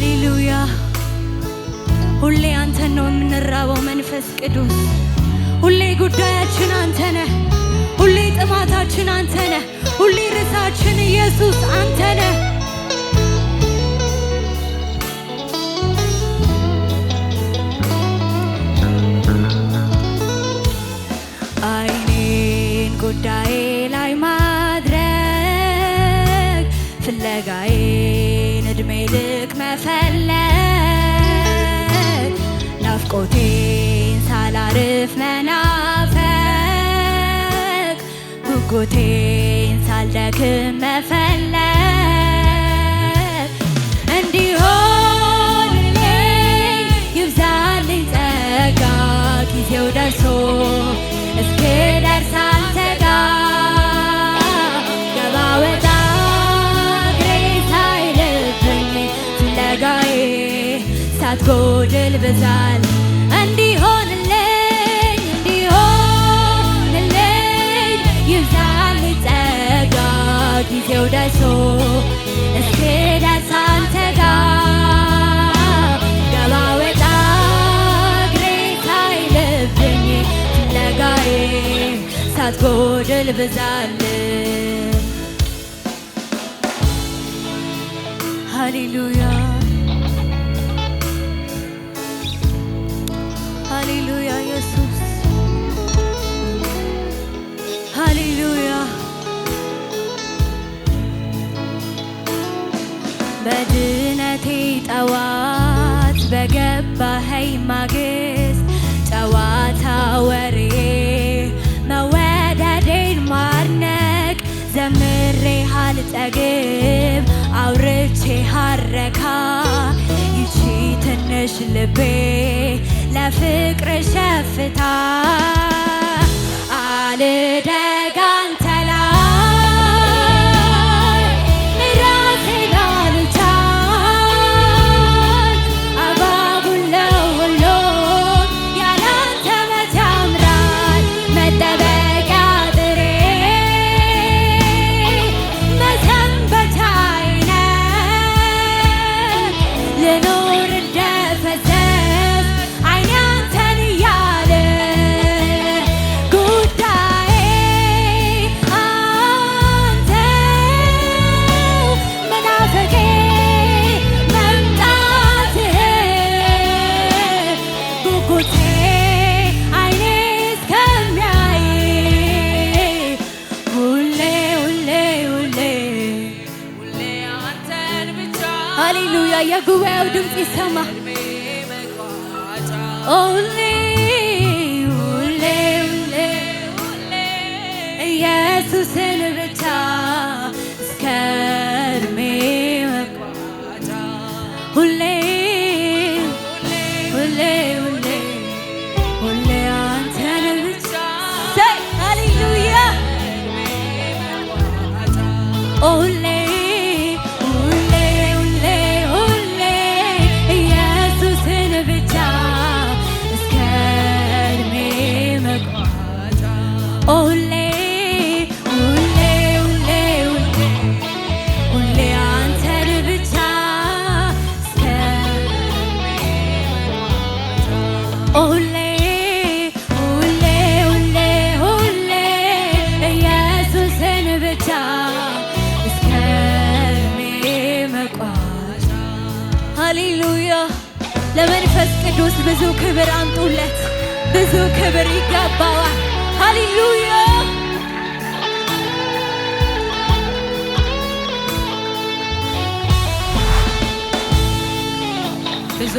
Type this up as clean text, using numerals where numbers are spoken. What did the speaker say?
ሃሌሉያ ሁሌ አንተን ነው የምንራበው መንፈስ ቅዱስ። ሁሌ ጉዳያችን አንተ ነህ። ሁሌ ጥማታችን አንተ ነህ። ሁሌ ርዕሳችን ኢየሱስ አንተ ነህ። አይኔን ጉዳዬ ላይ ማድረግ ፍለጋዬን እድሜ ልክ መፈለግ ናፍቆቴን ሳላርፍ መናፈቅ ጉጉቴን ሳልደክም መፈለግ እንዲሆንልኝ ይብዛልኝ ጸጋ ጊዜው ደርሶ እስክደርስ አንተ ጋር ገባ ወጣ እግሬ ሳይልብኝ ፍለጋዬ ሳትጎድል ብዛል እንዲሆንልኝ ይብዛልኝ ጸጋ ጊዜው ደርሶ እስክደርስ አንተ ጋር ገባ ወጣ እግሬ ሳይልብኝ ፍለጋዬ ሳትጎድል ብዛል። ሃሌሉያ ሃሌሉያ ኢየሱስ ሃሌሉያ። በድነቴ ጠዋት በገባኸኝ ማግስት ጨዋታ ወሬ መወደዴን ማድነቅ ዘምሬ አልጠግብ አውርቼ ሃረካ ይቺ ትንሽ ልቤ ለፍቅር ሸፍታ አልደግ አንተ ላይ ራሴን አልቻል አባቡለው ሁሉ ያላንተ መች ያምራል መጠበቂያ ጥሬ መሰንበቻዬ ነህ ልኖር እንደፈሰስ አይኔ አንተን እያለ ጉዳዬ አንተው መናፈቄ መምጣትህ ጉጉቴ አይኔ እስከሚያይ ሁሌ ሁሌ ሁሌ ሁሌ አንተን ብቻ። ሃሌሉያ የጉባኤው ድምፅ ይሰማ። ሁሌ ሁሌ ሁሌ ሁሌ ኢየሱስን ብቻ እስከ እድሜ መቋጫ ሁሌ ሁሌ ሁሌ ሁሌ አንተን ብቻ። ሃሌሉያ ሁሌ ሁሌ ሁሌ ሁሌ ኢየሱስን ብቻ እስከ እድሜ መቋጫ ሁሌ ሁሌ ሁሌ ሁሌ ሁሌ አንተን ብቻ እስከ ሁሌ ሁሌ ሁሌ ሁሌ ኢየሱስን ብቻ እስከ እድሜ መቋጫ። ሃሌሉያ ለመንፈስ ቅዱስ ብዙ ክብር አምጡለት። ብዙ ክብር ይገባዋል። ሃሌሉያ ብዙ